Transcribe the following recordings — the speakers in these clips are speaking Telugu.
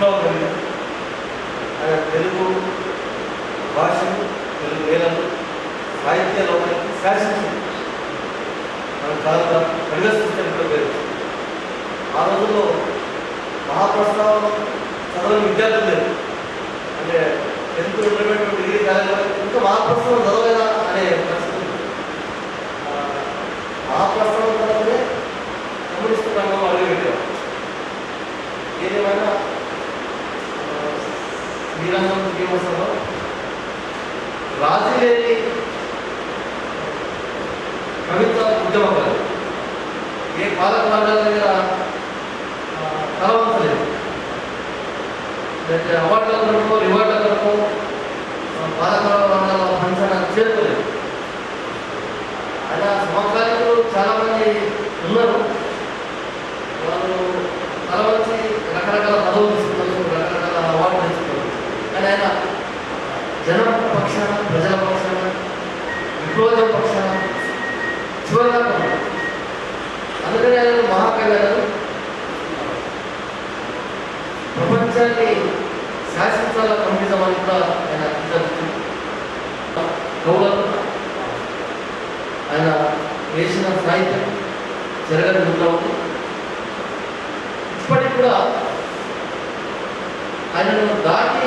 విప్లవం కలిగింది. ఆయన తెలుగు భాషను, తెలుగు నేలను, సాహిత్య లోకానికి శాసించింది. మనం చాలా పరిగణించిన పేరు. ఆ రోజుల్లో మహాప్రస్థానం చదవని విద్యార్థులు లేదు. అంటే 10th ఇంటర్మీడియట్ డిగ్రీ కాలేజ్ ఇంకా మహాప్రస్థానం చదవలేదా అనే పరిస్థితి. మహాప్రస్థానం తర్వాతనే కమ్యూనిస్ట్ రంగం అడుగుపెట్టారు. ఏదేమైనా శ్రీరంగం దివసంలో రాజీ లేని కవిత్వ ఉద్యమకాలు ఏ పాలక వర్గాల దగ్గర తలవంచలేదు. లేకపోతే అవార్డుల కొరకు రివార్డుల కొరకు పాలక వర్గాల పంచన చేరుకోలేదు. ఆయన సమకాలీకులు చాలామంది ఉన్నారు. వాళ్ళు తలవంచి రకరకాల పదవులు తీసుకున్నారు, రకరకాల అవార్డులు తీసుకున్నారు. కానీ ఆయన జనం పక్షాన, ప్రజల పక్షాన, విప్లవం పక్షాన చివరిగా ఉన్నారు. అందుకని ఆయన మహాకవి గారు ప్రపంచాన్ని శాసించాల కమ్యూనిజం కూడా ఆయన కవులకు ఆయన వేసిన సాహిత్యం జరగని ముందు ఉంది. ఇప్పటికి కూడా ఆయనను దాటి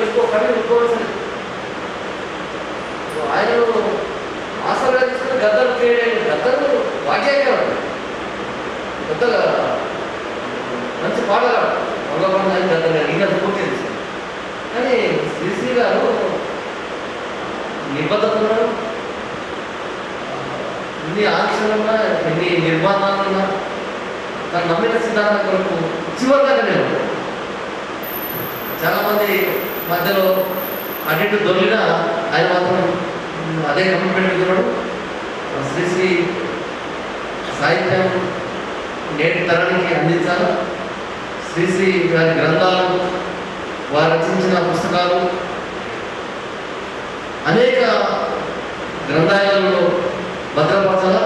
ఇంకో కవి ఇంకోవలసింది. ఆయనను ఆసరా తీసుకుని గద్దలు క్రియేట్ అయిన గద్దలు వాక్యాకారం, గద్దలు మంచి పాటగాడు, వంగపడిన గద్దలు ఇంకా పూర్తి చేశారు. కానీ శ్రీశ్రీ గారు నిబద్ధత ఉన్నాడు. ఎన్ని ఆంక్షలున్నా, ఎన్ని నిర్మాణాలున్నా తను నమ్మిన సిద్ధాంతం కొరకు చివరిదాకానే ఉంటాడు. చాలామంది మధ్యలో అటు దొరికినా ఆయన మాత్రం అదే కమిట్మెంట్ ఇస్తున్నాడు. శ్రీశ్రీ సాహిత్యం నేటి తరానికి అందించాలి. శ్రీశ్రీ గారి గ్రంథాలు, వారు రచించిన పుస్తకాలు అనేక గ్రంథాలయాలలో భద్రపరచాల.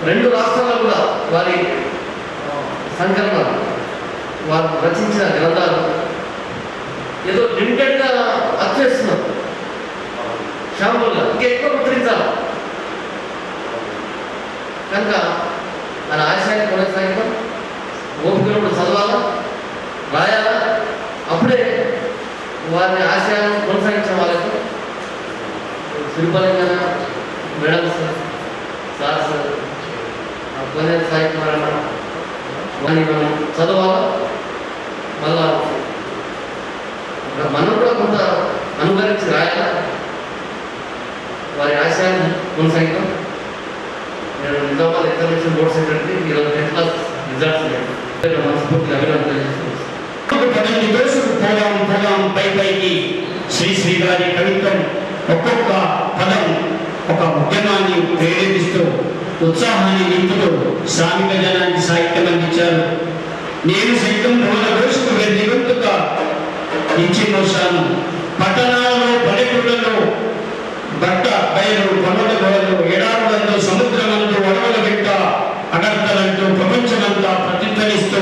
2 రాష్ట్రాల్లో కూడా వారి సంకలనాలు, వారు రచించిన గ్రంథాలు ఏదో లిమిటెడ్గా అర్చేస్తున్నారు. షాంపుల్గా ఇంకా ఎక్కువ ముద్రించాలి. కనుక ఆయన ఆశయాన్ని కొనసాగిద్దాం. ఓపికలు చదవాలా, రాయాలా. అప్పుడే వారిని ఆశయాలను కొనసాగించిన వాళ్ళకి శిల్పలింగన మేడం సార్స్ కొనే సాహిత్యం వారిని మనం చదవాలా. మళ్ళా మనం కూడా కొంత అనుకరించి రాయాలా. వారి ఆశయాన్ని కొనసాగిద్దాం. నేను నిజామాబాద్ ఎగ్జామినేషన్ బోర్డ్ సెక్రటరీ. ఈరోజు 10th క్లాస్ రిజల్ట్స్ మనస్ఫూర్తిగా అభినందనలు చేస్తున్నాను. పైకి శ్రీశ్రీ గారి కవిత్వం ఒక్కొక్క పదం ఒక ఉద్యమాన్ని ప్రేరేపిస్తూ ఉత్సాహాన్ని నింపుతూ శ్రామిక జనానికి సాహిత్యం అందించారు. నేను సైతం రోజు రోజుకు నివంతుగా నిశ్చిమోశాను. పట్టణాలలో, పల్లెటూళ్ళలో, బట్ట బయలు, కొండల గోడలు, ఎడారులందు, సముద్రమందు, అడవుల వెంట అగర్తలంటూ ప్రపంచమంతా ప్రతిధ్వనిస్తూ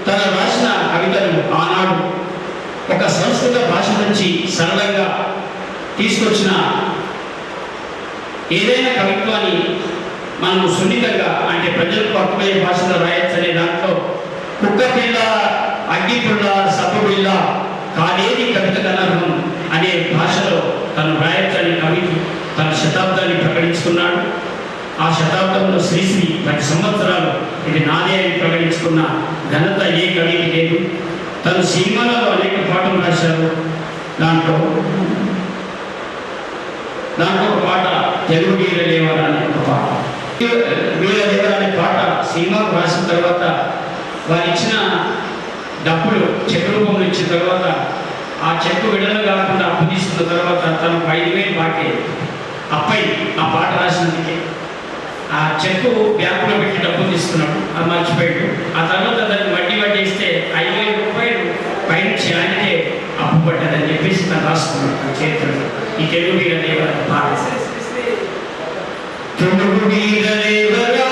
తన రాసిన కవితను ఆనాడు ఒక సంస్కృత భాష నుంచి సరళంగా తీసుకొచ్చిన ఏదైనా కవిత్వాన్ని మనం సున్నితంగా, అంటే ప్రజలకు అర్థమయ్యే భాషలో రాయొచ్చనే దాంట్లో కుక్కపిల్ల, అగ్గిపుల్ల, సబ్బుబిల్ల, కాలేని కవిత కనర్హం అనే భాషలో తను రాయొచ్చని కవి తన శతాబ్దాన్ని ప్రకటించుకున్నాడు. ఆ శతాబ్దంలో శ్రీశ్రీ 10 సంవత్సరాలు ఇది నాదే అని ప్రకటించుకున్న ఘనత ఏ కవికి లేదు. తను సినిమాలలో అనేక పాటలు రాశారు. దాంట్లో ఒక పాట తెలుగు వీరదేవరా అనే ఒక పాట. వీరదేవరా అనే పాట సినిమాకు రాసిన తర్వాత వారు ఇచ్చిన డబ్బులు చెక్ రూపంలో ఇచ్చిన తర్వాత ఆ చెక్కు విడుదల కాకుండా అప్పు తీసుకున్న తర్వాత తనకు 5,000 బాకీ అప్పై ఆ పాట రాసినందుకే. ఆ చెక్కు బ్యాంకులో పెట్టి డబ్బులు తీసుకున్నాడు, అది మర్చిపోయాడు. ఆ తర్వాత దాన్ని వడ్డీ ఇస్తే 5,000 రూపాయలు పైనుంచి ఆయనకే అప్పు పడ్డదని చెప్పేసి తను రాసుకున్నాడు తన చరిత్రలో. ఈ తెలుగు వీరదేవరా పాట. తెలుగు వీరదేవరా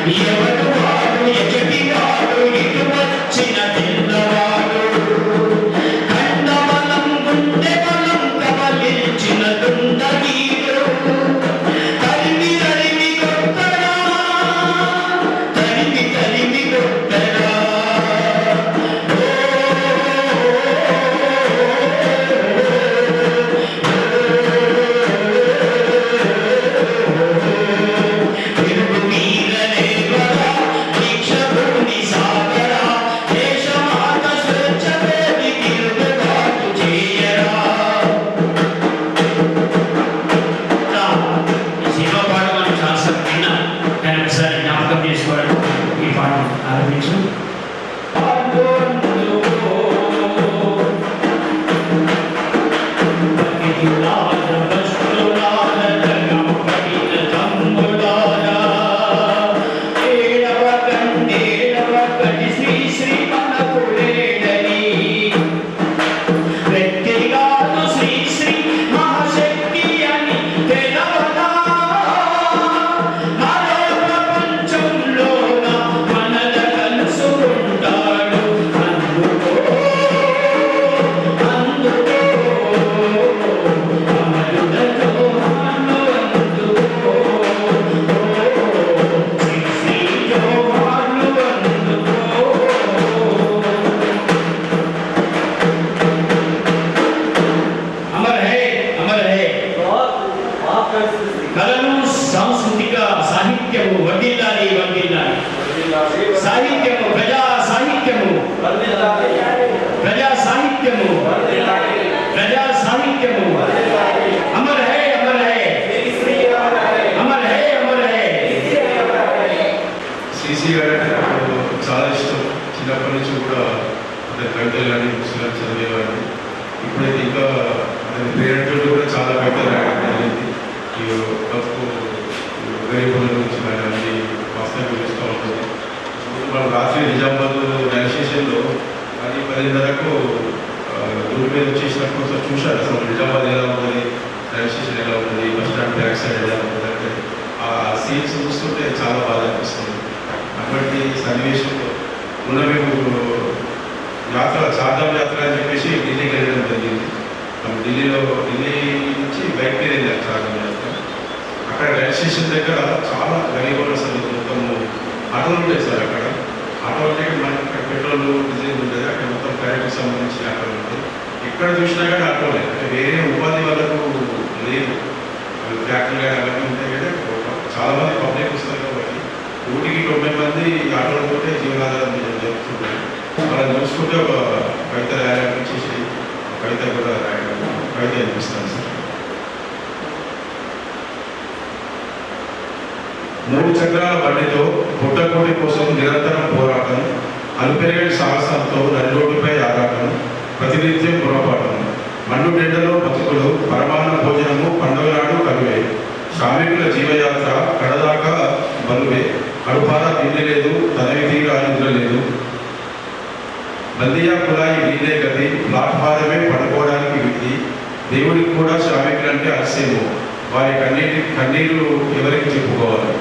ఎవడు వాడు ఎచటి వాడు ఇటు వచ్చిన పిల్లవాడు కండబలం గుండె బలం కబలించిన దుండగీడు తరిమి తరిమి కొట్టడా తరిమి తరిమి కొట్టడా కళలు సాంస్కృతిక సాహిత్యము వర్ధిల్లాలి వర్ధిల్లాలి సాహిత్యము ప్రజా సాహిత్యము ప్రజా సాహిత్యము ప్రజా సాహిత్యము Amar high Amar high Amar high Amar high. Sri Sri గారు అంటే నాకు చాలా ఇష్టం. చిన్నప్పటి నుంచి కూడా అతని కవితలు కానీ బుక్స్ కానీ చదివేవాడిని. ఇప్పుడైతే ఇంకా అతని పేరెంట్లు కూడా చాలా కవితలు రాయడం జరిగింది. బతుకు గరీబుల గురించి కానీ అన్ని వాస్తవం తెలుస్తూ ఉంటుంది. మనం రాత్రి నిజామాబాద్ రైల్వే స్టేషన్లో 10:30కు రోడ్డు మీద వచ్చేసినప్పుడు కొంచెం చూశాను అసలు నిజామాబాద్ ఎలా ఉంటుంది, రైల్వే స్టేషన్ ఎలా ఉంటుంది, బస్ స్టాండ్ బ్యాక్ సైడ్ ఎలా ఉంటుంది అంటే ఆ సీన్స్ చూస్తుంటే చాలా బాధ అనిపిస్తుంది. అటువంటి సన్నివేశంలో మొన్న మేము యాత్ర చార్ధామ్ యాత్ర అని చెప్పేసి ఢిల్లీకి వెళ్ళడం జరిగింది. ఢిల్లీ నుంచి బైక్ మీద వెళ్ళారు చార్ధామ్ యాత్ర. అక్కడ రైల్వే స్టేషన్ దగ్గర చాలా గరీబులు అసలు మొత్తము ఆటోలు ఉంటాయి సార్. అక్కడ ఆటోలు అంటే మనకి పెట్రోల్ డీజిల్ ఉంటుంది, అక్కడ మొత్తం ప్రయాణికి సంబంధించిన ఆటోలు ఉంటాయి. ఎక్కడ చూసినా కానీ ఆటోలే, అంటే వేరే ఉపాధి వాళ్ళకు లేదు. ఫ్యాక్టరీలు కానీ అవన్నీ ఉంటాయి కదా, చాలా మంది పబ్లిక్ వస్తారు కాబట్టి 190 మంది ఆటోలతో జీవనాధారం జరుపుతుంటారు. వాళ్ళని చూసుకుంటే ఒక కవిత రాయాలనిపించేసి కవిత కూడా రాయడం కవిత అనిపిస్తాను సార్. 3 చక్రాల బండితో పుట్టకోటి కోసం నిరంతరం పోరాటం, అలుపెరగని సాహసంతో నడిరోడ్డుపై ఆరాటం, ప్రతినిత్యం పొరపాటం, మండుటెండలో బతుకులు, పరమాణ భోజనము, పండుగ నాడు కలువే, శ్రామికుల జీవయాత్ర కడదాకా బలువే, కడుపార తిండి లేదు, తనవి తీరా నిద్ర లేదు, బందియా కులాయి నీళ్ళే గతి, ప్లాట్ఫారమే పడుకోవడానికి విధి, దేవుడికి కూడా శ్రామికులంటే అలసేమో, వారి కన్నీరు ఎవరికి చెప్పుకోవాలి.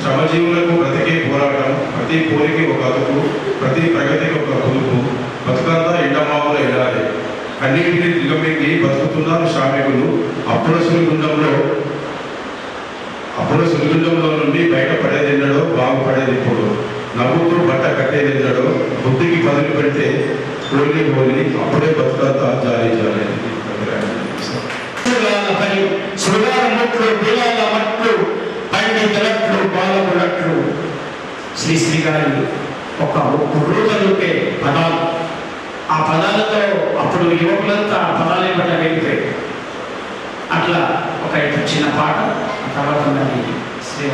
శ్రమజీవులకు బ్రతికే పోరాటం, ప్రతి పోరికి ఒక అదుపు, ప్రతి ప్రగతికి ఒక పొదుపు, బతుకంతా ఎండమావుల ఎడాలి, కన్నీటిని దిగమింగి బతుకుతున్నారు శ్రామికులు. అప్పుల సుడిగుండంలో నుండి బయటపడేదెన్నడో, బాగుపడేది ఇప్పుడు, నవ్వుతూ బట్ట కట్టేదెన్నడో, బుద్ధికి బదులు పెడితే పోలి పోలి, అప్పుడే బతుకంతా జాలి జాలి. శ్రీశ్రీ గారి ఒక కుర్రూతలుపే పదాలు, ఆ పదాలతో అప్పుడు యువకులంతా ఆ పదాలే పట్ల వెళ్ళిపోయారు. అట్లా ఒక చిన్న పాట, ఆ తర్వాత ఉన్నది శ్రీ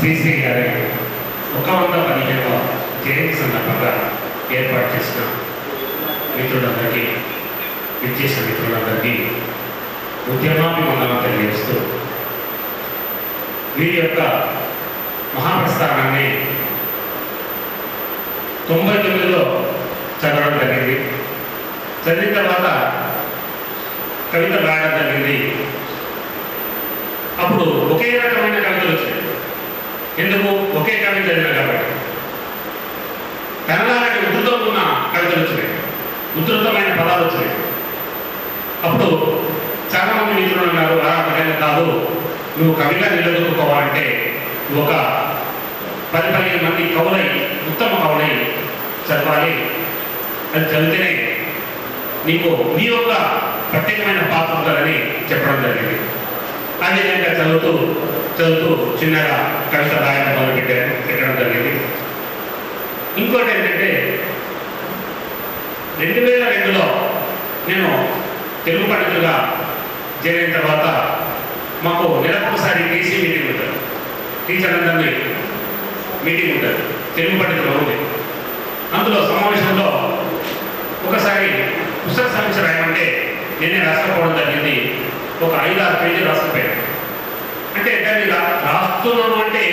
శ్రీశ్రీ గారి 115వ జయంతి సందర్భంగా ఏర్పాటు చేసిన మిత్రులందరికీ, విచ్చేసిన మిత్రులందరికీ ఉద్యమాభివందనం తెలియజేస్తూ వీరి యొక్క మహాప్రస్థానాన్ని 99లో చదవడం జరిగింది. చదివిన తర్వాత కవిత రాయడం జరిగింది. అప్పుడు ఒకే రకమైన కవితలు వచ్చాయి. ఎందుకు? ఒకే కవిత చదివిన కాబట్టి. కన్నడానికి ఉధృతం ఉన్న కవితలు వచ్చినాయి, ఉధృతమైన పదాలు వచ్చినాయి. అప్పుడు చాలామంది మిత్రులు ఉన్నారు, అలా కాదు, నువ్వు కవిగా నిలదొక్కుకోవాలంటే ఒక 10-15 మంది కవులై, ఉత్తమ కవులై చదవాలి. అది చదివితేనే నీకు నీ యొక్క ప్రత్యేకమైన పాత్ర ఉంటుందని చెప్పడం జరిగింది. అదేవిధంగా చదువుతూ చిన్నగా కవిత రాయడం పెట్టడం జరిగింది. ఇంకోటి ఏంటంటే 2002లో నేను తెలుగు పండితులుగా చేరిన తర్వాత మాకు నెలకొకసారి టీసీ మీటింగ్ ఉంటుంది, టీచర్లందరినీ మీటింగ్ ఉంటుంది, తెలుగు పండితులు ఉంది. అందులో సమావేశంలో ఒకసారి పుస్తక సమీక్ష రాయమంటే నేనే రాసుకోవడం జరిగింది. ఒక 5-6 పేజీలు రాసుకుపోయాను. అంటే దాన్ని రాస్తున్నాను అంటే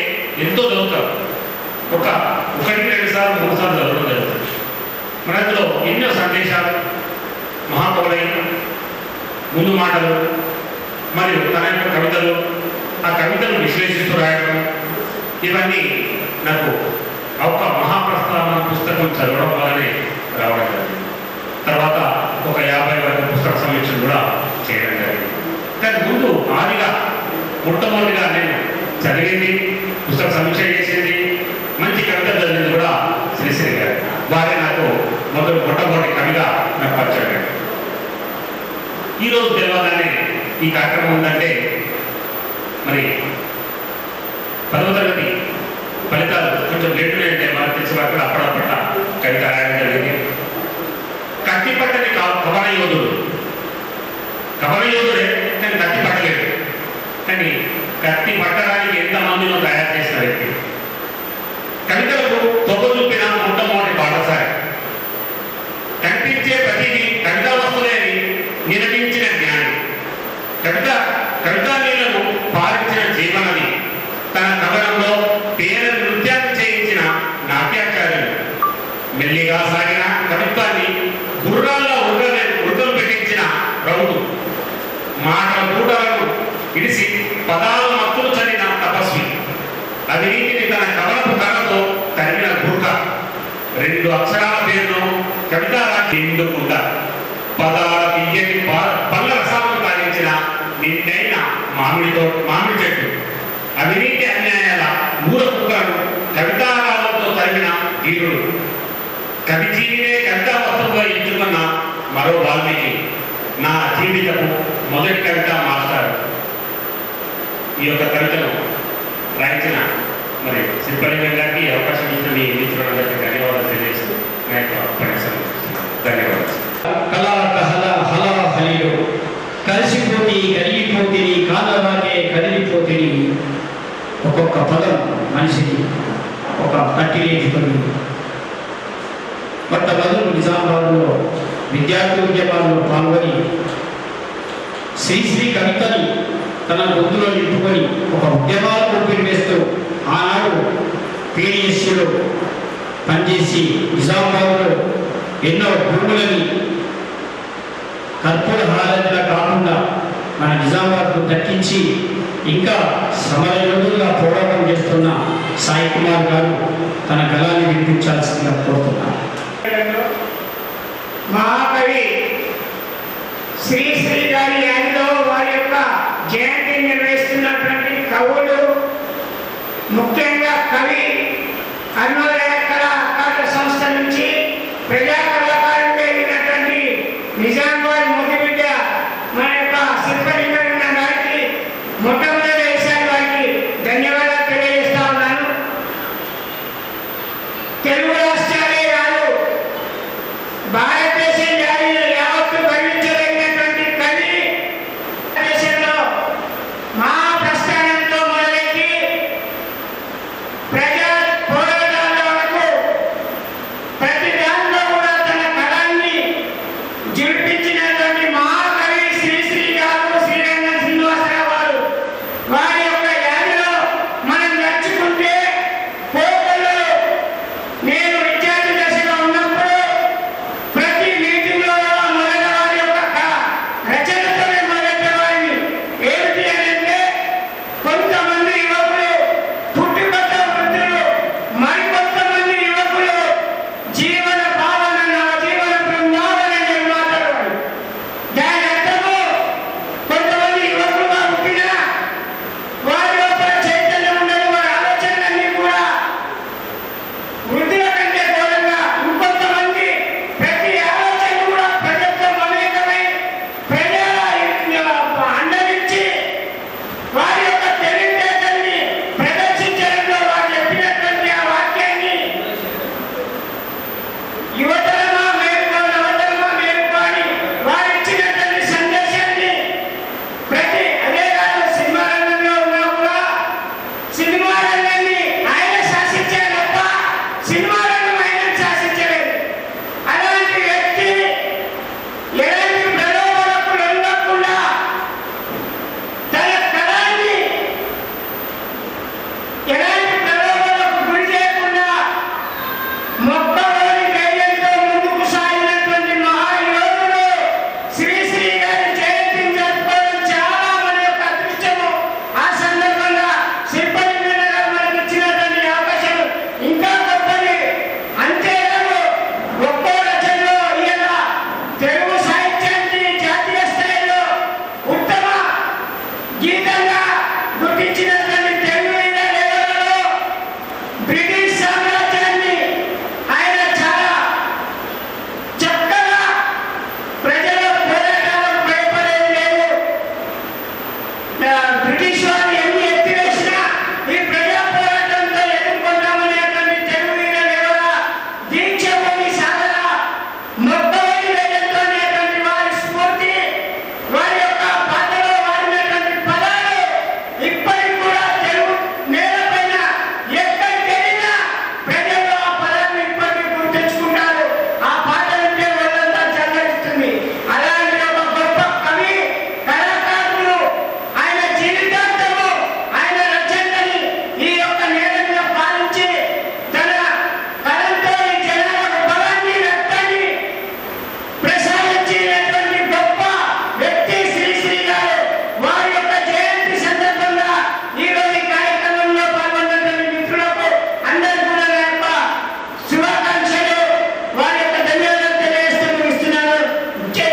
ఎంతో చదువుతాం. 1-2 సార్లు 3 సార్లు చదవడం జరుగుతుంది. మన అందులో ఎన్నో సందేశాలు, మహాకవులైన ముందు మాటలు మరియు తన యొక్క కవితలు, ఆ కవితలు విశ్లేషిస్తూ రాయడం, ఇవన్నీ నాకు ఒక మహాప్రస్థాన పుస్తకం చదవడం వల్లనే రావడం జరిగింది. తర్వాత ఒక 50 వరకు పుస్తక సమీక్షలు కూడా చేయడం జరిగింది. కానీ ముందు మొట్టమొదటిగా నేను చదివింది, పుస్తక సమీక్ష చేసింది, మంచి కవిత చదివింది కూడా శ్రీశ్రీ గారు. వారే నాకు మొట్టమొదటి కవిగా నాకు పరిచయం. ఈరోజు తెలియగానే ఈ కార్యక్రమం ఉందంటే మరి 10వ తరగతి ఫలితాలు కొంచెం లేటునే అంటే మనకు తెలిసి వరకు అప్పుడప్పట కవిత రాయడం జరిగింది. కత్తి పట్టని కవన యోధుడే కానీ కత్తి పట్టలేదు. కానీ కత్తి పట్టడానికి ఎంతమందినో తయారు చేసిన వ్యక్తి. కవితలకు తొగ చూపిన మొట్టమొదటి పాఠశాల. కనిపించే ప్రతిదీ కవితా వస్తువులేని నిరమించిన జ్ఞాని. కవితా నీళ్లను పారించిన జీవనది. తన కవనంలో పేర నృత్యాన్ని చేయించిన నాట్యాచార్యులు. మెల్లిగా సాగిన కవిత్వాన్ని గుర్రాల్లో ఉడకలు పెట్టించిన రౌతు. మాటల కూటలను ఇడిసి పదాల మత్తులు చదివిన తపస్వి. అవినీతిని తన కవనపు కళతో తరిమిన గుర్ఖ. 2 అక్షరాల పేరును కవితా నిండుకుండా పదాల తీయని పళ్ళ రసాలను తాగించిన నిండైన మామిడి చెట్టు. అవినీతి అన్యాయాల మూల కుక్కలను కవితారాలతో తరిమిన వీరుడు. కవి జీవినే కవితా వస్తువుగా ఎంచుకున్న మరో వాల్మీకి. నా జీవితపు మొదటి కవిత మాస్టర్. ఈ యొక్క కవితను రాయించిన మరి సిబ్బలింగం గారికి అవకాశం ఇచ్చిన మీ మిత్రులందరికీ ధన్యవాదాలు తెలియజేస్తూ నా యొక్క పరిశ్రమ ధన్యవాదాలు. కళా కహల హలా హలిలో కలిసిపోతి కరిగిపోతిని కాదరాకే కదిలిపోతిని. ఒక్కొక్క పదం మనిషిని ఒక కట్టిలేచుకొని మొట్టమొదలు నిజామాబాద్లో విద్యార్థి ఉద్యమాల్లో పాల్గొని శ్రీశ్రీ కవితని తన గొంతులో నింపుకొని ఒక ఉద్యమాలకు ఊపిరి వేస్తూ ఆనాడు పీడిఎస్సీలో పనిచేసి నిజామాబాద్లో ఎన్నో భూములని కర్పూర హారతిలా కాకుండా మన నిజామాబాద్కు దక్కించి ఇంకా సమరయోధులుగా పోరాటం చేస్తున్న సాయి కుమార్ గారు తన గళాన్ని వినిపించాల్సిందిగా కోరుతున్నారు. మహాకవి శ్రీశ్రీ గారి యాదిలో వారి యొక్క జయంతి నిర్వహిస్తున్నటువంటి కవులు, ముఖ్యంగా కవి అరుణోదయ కళా అకాడమీ సంస్థ నుంచి ప్రజా కళాకారులు అయినటువంటి నిజామాబాద్ ముద్దుబిడ్డ మన యొక్క సిబ్బలింగం గారికి మొట్టమొదటి వేసారి వారికి ధన్యవాదాలు తెలియజేస్తా ఉన్నాను. తెలుగు రాష్ట్రాలే కాదు, భారతదేశ జాతీయులు యావత్తు గర్వించదగినటువంటి కవి. దేశంలో మహాప్రస్థానంతో మొదలెట్టి వినిపించినటువంటి మహాకవి శ్రీశ్రీ గారు, శ్రీరంగ శ్రీనివాసరావు గారు, వారి యొక్క యాదిలో మనం నడుచుకుంటే పోకల్లో నేను విద్యార్థి దశలో ఉన్నప్పుడు ప్రతి మీటింగ్లో మొదట వారి యొక్క రచనతోనే మొదలెట్టేవాడిని. ఏమిటి అని అంటే కొంతమంది యువకులు పుట్టుకొత్త వృద్ధులు, మరికొంతమంది యువకులు జీవన భావన, జీవన బృందావన నిర్మాతలు. దాని అర్థము కొంతమంది యువకులుగా పుట్టిన వారి లోపల చైతన్యం ఉండదు, వారి ఆలోచనలన్నీ కూడా వృద్ధుల కంటే ఘోరంగా. ఇంకొంతమంది ప్రతి ఆలోచన కూడా ప్రజలతో మమేకమై ప్రజల అండరించి వారి యొక్క తెలివితేటల్ని ప్రదర్శించడంలో వారు చెప్పినటువంటి ఆ వాక్యాన్ని యువతరమా మేలుకో, నవతరమా మేలుకో అని వారు ఇచ్చినటువంటి సందేశాన్ని ప్రతి అదే కాదు సినిమా రంగంలో ఉన్నా కూడా సినిమా రంగాన్ని ఆయన శాసించారు తప్ప సినిమా రంగం ఆయన శాసించలేదు. అలాంటి వ్యక్తి ఎలాంటి ప్రలోభాలకు లొంగకుండా తన కళాన్ని ఎలాంటి ప్రలోభాలకు గురి చేయకుండా మొక్కవోని ధైర్యంతో ముందుకు సాగినటువంటి మహాయోధుడు శ్రీశ్రీ గారి జయంతిని జరుపుకోవడం చాలా మన యొక్క అదృష్టము. ఆ సందర్భంగా శిల్పలింగన్న గారు మనకి ఇచ్చినటువంటి అవకాశం ఇంకా గొప్పది. అంతేకాదు ఒక్కో రచనలో ఈయన తెలుగు సాహిత్యాన్ని జాతీయ స్థాయిలో ఉత్తమ గీతంగా గుర్తించినటువంటి తెలుగు లేఖలలో బ్రిటిష్ సామ్రాజ్యాన్ని ఆయన చాలా చక్కగా ప్రజల పోరాటాలకు భయపడేది లేదు. బ్రిటిష్ వారు ఎన్ని ఎత్తివేసినా ఈ ప్రజా పోరాటంతో ఎదుర్కొంటామనేటువంటి తెలుగు లేఖల దీక్షభూమి సాధన మొక్కవోని ధైర్యంతో అనేటువంటి వారి స్ఫూర్తి, వారి యొక్క పాటలో వాడినటువంటి పదాలు ఇప్పటికి కూడా తెలుగు నేలపైన ఎక్కడికి వెళ్ళినా ప్రజలు ఆ పదాన్ని ఇప్పటికీ గుర్తించుకుంటారు. ఆ పాట వింటే వాళ్ళంతా చల్లరిస్తుంది. అలాంటి ఒక గొప్ప కవి, కళాకారుడు ఆయన జీవితాంతము ఆయన రచనని ఈ యొక్క నేల మీద పాలించి తన కళంతో ఈ జనాలకు బలాన్ని, రక్తాన్ని ప్రసాదించినటువంటి గొప్ప వ్యక్తి శ్రీశ్రీ గారు. వారి యొక్క జయంతి సందర్భంగా ఈ రోజు ఈ కార్యక్రమంలో పాల్గొన్నటువంటి మిత్రులకు అందరికీ కూడా నా యొక్క శుభాకాంక్షలు, వారి యొక్క ధన్యవాదాలు తెలియజేస్తూ ముగిస్తున్నాను. జై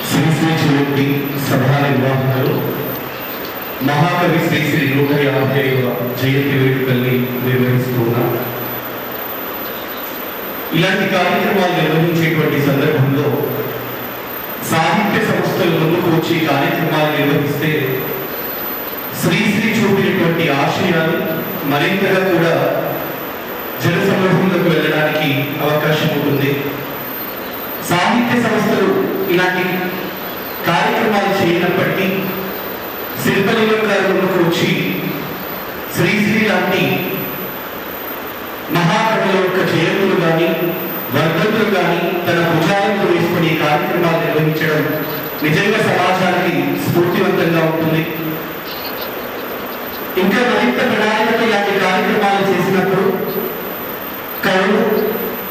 శ్రీశ్రీ జయంతి సభా నిర్వాహకులు మహాకవి శ్రీశ్రీ 150వ జయంతి వేడుకల్ని నిర్వహిస్తూ ఉన్నాం. ఇలాంటి కార్యక్రమాలు నిర్వహించేటువంటి సందర్భంలో సాహిత్య సంస్థలు ముందుకు వచ్చి కార్యక్రమాలు నిర్వహిస్తే శ్రీశ్రీ చూపినటువంటి ఆశయాలు మరింతగా కూడా జనసమూహంలోకి వెళ్ళడానికి అవకాశం ఉంటుంది. సాహిత్య సంస్థలు ఇలాంటి కార్యక్రమాలు చేయనప్పటికీ శిల్పలింగం గారి ముందుకు వచ్చి శ్రీశ్రీ లాంటి మహాకవుల యొక్క జయంతులు కానీ వర్ధంతులు కానీ తన భుజాలను వేసుకుని కార్యక్రమాలు నిర్వహించడం నిజంగా సమాజానికి స్ఫూర్తివంతంగా ఉంటుంది. ఇంకా మరింత ప్రణాళికతో ఇలాంటి కార్యక్రమాలు చేసినప్పుడు కవులు,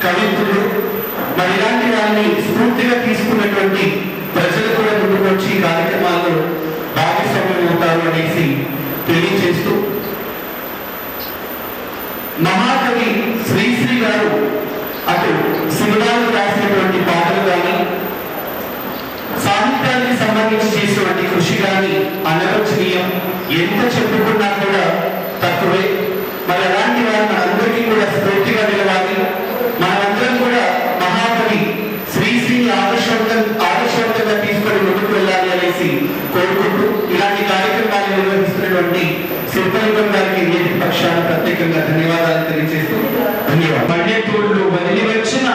కవిత్రులు మరి ఇలాంటి వారిని స్ఫూర్తిగా తీసుకున్నటువంటి ప్రజలు కూడా ముందుకు వచ్చి కార్యక్రమాల్లో భాగస్వామ్యం అవుతారు అనేసి తెలియజేస్తూ మహాకవి శ్రీశ్రీ గారు అటు సినిమాలు రాసినటువంటి పాటలు కానీ సాహిత్యానికి సంబంధించి చేసినటువంటి కృషి కానీ అనవచనీయం. ఎంత చెప్పుకున్నా కూడా తక్కువే. మరి అలాంటి వారు మనందరికీ కూడా స్ఫూర్తిగా నిలవాలి. మనమందరం కూడా మహాకవి శ్రీశ్రీని ఆదర్శవంతంగా తీసుకొని ముందుకు వెళ్ళాలి అనేసి కోరుకుంటూ ఇలాంటి కార్యక్రమాలు నిర్వహిస్తున్నటువంటి శిల్పలింగం గారికి నేటి పక్షాన ప్రత్యేకంగా ధన్యవాదాలు తెలియజేస్తూ ధన్యవాదాలు. పల్లెటూళ్ళు వదిలి వచ్చిన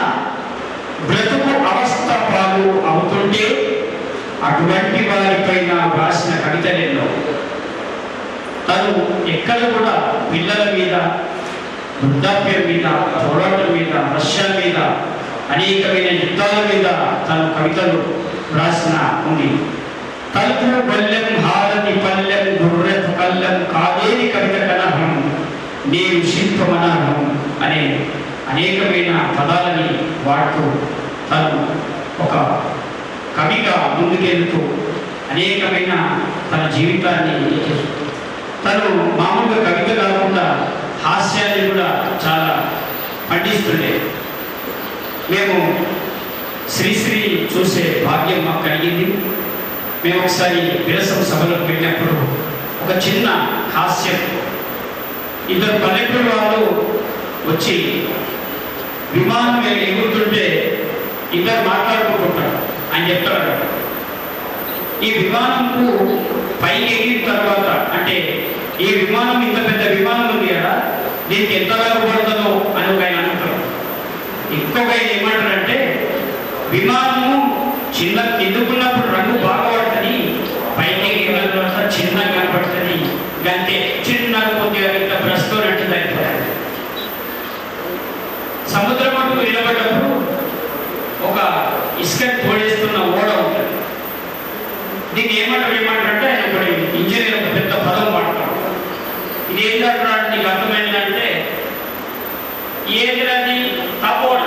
బ్రతుకు అవస్థ పాలు అవుతుంటే అటువంటి వారిపైన రాసిన కవితలెన్నో. తను ఎక్కడ కూడా పిల్లల మీద, వృద్ధాప్యం మీద, పోరాటం మీద, వర్షాల మీద అనేకమైన యుద్ధాల మీద తన కవితలు రాసిన ఉంది. తలుపు బల్లెం హారతి పల్లెం గుర్రె కల్లెం కాదేని కవిత కనహం నేను శిల్పమనహం అనే అనేకమైన పదాలని వాడుతూ తను ఒక కవిగా ముందుకెళ్తూ అనేకమైన తన జీవితాన్ని తను మామూలుగా కవిత కాకుండా హాస్యాన్ని కూడా చాలా పండిస్తుండే. మేము శ్రీశ్రీ చూసే భాగ్యం మాకు కలిగింది. మేము ఒకసారి విరసం సభలోకి వెళ్ళినప్పుడు ఒక చిన్న హాస్యం, ఇద్దరు పల్లెటూరు వాళ్ళు వచ్చి విమానం ఎగురుతుంటే ఇద్దరు మాట్లాడుకుంటుంటారు. ఆయన చెప్తారు, ఈ విమానంకు పైకి ఎగిరిన తర్వాత అంటే ఈ విమానం ఇంత పెద్ద విమానం ఉంది కదా, దీనికి ఎంత లాభపడుతుందో అని ఒక ఆయన అంటారు. ఇంకొక ఆయన ఏమంటారంటే విమానము చిన్న ఎదుర్కొన్నప్పుడు రంగు బాగా పడుతుంది, పైకి ఎగిరిన తర్వాత చిన్నగా కనపడుతుంది, గంటే చిన్నగా కొద్దిగా ఇంత బ్రష్తో నట్టుది అయిపోతుంది. సముద్రం అటు నిలబడ్డప్పుడు ఒక ఇసుక తోడేస్తున్న ఓడ ఉంటుంది. దీన్ని ఏమంటారంటే ఆయన ఒకటి ఇంజనీర్ ఒక పెద్ద పదం వాడతాడు. ఇది ఏంటంటే నీకు అర్థమైందంటే ఏది తపోడ,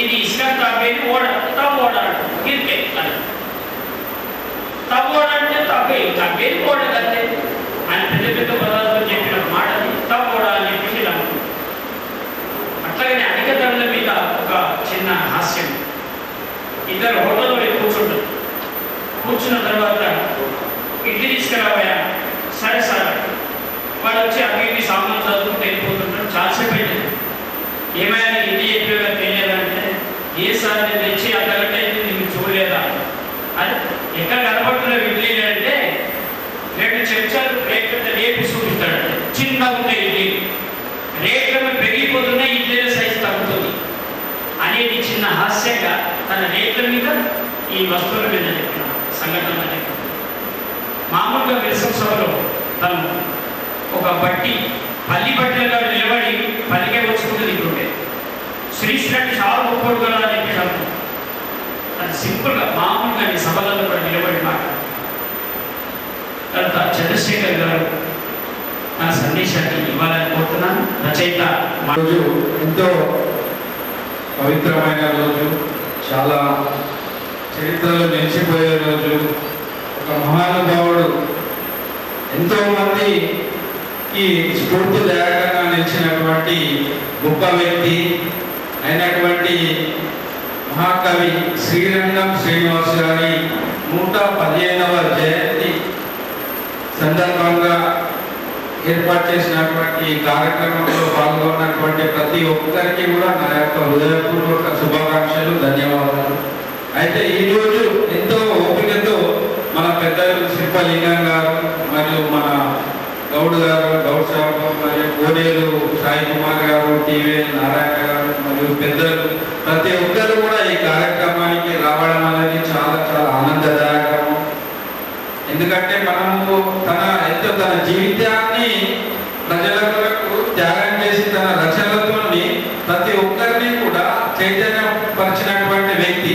ఇది ఇసుక తప్పేది ఓడ తపోడ గిరికే తపోడ అంటే తప్పేది ఓడ కదే అని పెద్ద పెద్ద పదాలతో చెప్పిన మాటని తపోడ అని చెప్పేసి అట్లాగనే అధిక ధరల మీద ఒక చిన్న హాస్యం. ఇద్దరు హోటల్లో కూర్చుంటారు. కూర్చున్న తర్వాత ఇడ్లీ తీసుకురావయా, సరే సార్. వాడు వచ్చి అక్కడికి సామాన్ చదువుకుంటూ వెళ్ళిపోతుంటారు. చాలాసేపు అయింది. ఏమైనా ఇడ్లీ చెప్పేగా తెలియదంటే, ఏ సార్ నేను తెచ్చి అర్ధగంట అయితే నీకు చూడలేదా అది ఎక్కడ కనబడుతున్న ఇడ్లీ అంటే 2 చెంచాలు రేపు చూపిస్తాడంటే చిన్నగా ఉంటాయి ఇడ్లీ, రేట్లను పెరిగిపోతున్నాయి, ఇడ్లీ సైజు తగ్గుతుంది అనేది చిన్న హాస్యంగా తన రేట్ల మీద ఈ వస్తువుల మీద చెప్పిన సంఘటన. మామూలుగా విరసం సభలో తను ఒక బట్టి పల్లి బట్టలుగా నిలబడి పల్లికే వచ్చుకుంటూ దిగుంటే శ్రీశ్రీ చాలా గొప్పడు కదా అని చెప్పేటప్పుడు అది సింపుల్గా మామూలుగా ఈ సభలలో కూడా నిలబడి మాట. తర్వాత చంద్రశేఖర్ గారు తన సందేశాన్ని ఇవ్వాలని కోరుతున్నాను. రచయిత రోజు ఎంతో పవిత్రమైన రోజు, చాలా చరిత్రలో నిలిచిపోయే రోజు. ఒక మహానుభావుడు ఎంతోమంది ఈ స్ఫూర్తిదాయకంగా నిలిచినటువంటి గొప్ప వ్యక్తి అయినటువంటి మహాకవి శ్రీరంగం శ్రీనివాస్ గారి 115వ జయంతి సందర్భంగా ఏర్పాటు చేసినటువంటి కార్యక్రమంలో పాల్గొన్నటువంటి ప్రతి ఒక్కరికి కూడా నా యొక్క హృదయపూర్వక శుభాకాంక్షలు, ధన్యవాదాలు. అయితే ఈరోజు ఎంతో ఓపికతో మన పెద్దలు శిల్పలింగం గారు మరియు మన గౌడ్ గారు, గౌడ్ సాబు మరియు కోనేరు సాయి కుమార్ గారు, టీవీఎల్ నారాయణ గారు మరియు పెద్దలు ప్రతి ఒక్కరు కూడా ఈ కార్యక్రమానికి రావడం అనేది చాలా చాలా ఆనందదాయకము. ఎందుకంటే మనము తన జీవితాన్ని ప్రజల కొరకు త్యాగం చేసి తన రచనలతో ప్రతి ఒక్కరిని కూడా చైతన్యపరిచినటువంటి వ్యక్తి.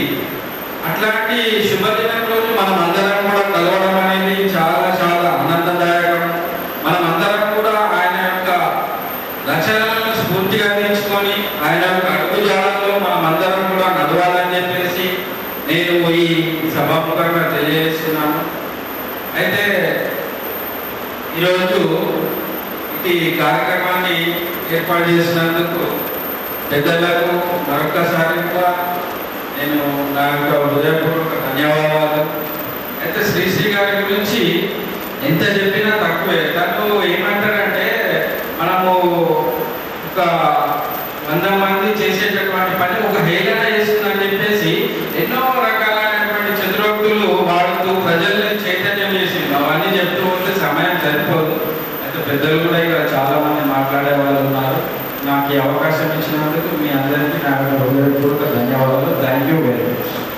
అట్లాంటి శుభదినం రోజు మనం అందరం కూడా కలవడం అనేది చాలా చాలా ఆనందదాయకం. మనం అందరం కూడా ఆయన యొక్క రచనలను స్ఫూర్తిగా తీసుకొని ఆయన యొక్క అడుగుజాడల్లో మనం అందరం కూడా నడవాలని చెప్పేసి నేను ఈ సభాముఖంగా తెలియజేస్తున్నాను. అయితే ఈరోజు ఈ కార్యక్రమాన్ని ఏర్పాటు చేసినందుకు పెద్దలకు మరొకసారి కూడా నేను నా యొక్క హృదయపూర్వక ధన్యవాదాలు. అయితే శ్రీశ్రీ గారి గురించి ఎంత చెప్పినా తక్కువే. తను ఏమంటారంటే మనము ఒక 100 మంది చేసేటటువంటి పని ఒక హేళన చేస్తుందని చెప్పేసి ఎన్నో రకాలైనటువంటి చతురోక్తులు వాడుతూ ప్రజల్ని చైతన్యం చేసింది. అవన్నీ చెప్తూ ఉంటే సమయం సరిపోదు. అయితే పెద్దలు కూడా ఇక్కడ చాలా మంది మాట్లాడే వాళ్ళు ఉన్నారు. నాకు ఈ అవకాశం ఇచ్చినందుకు మీ అందరికీ నా హృదయపూర్వక ధన్యవాదాలు. Thank you very much.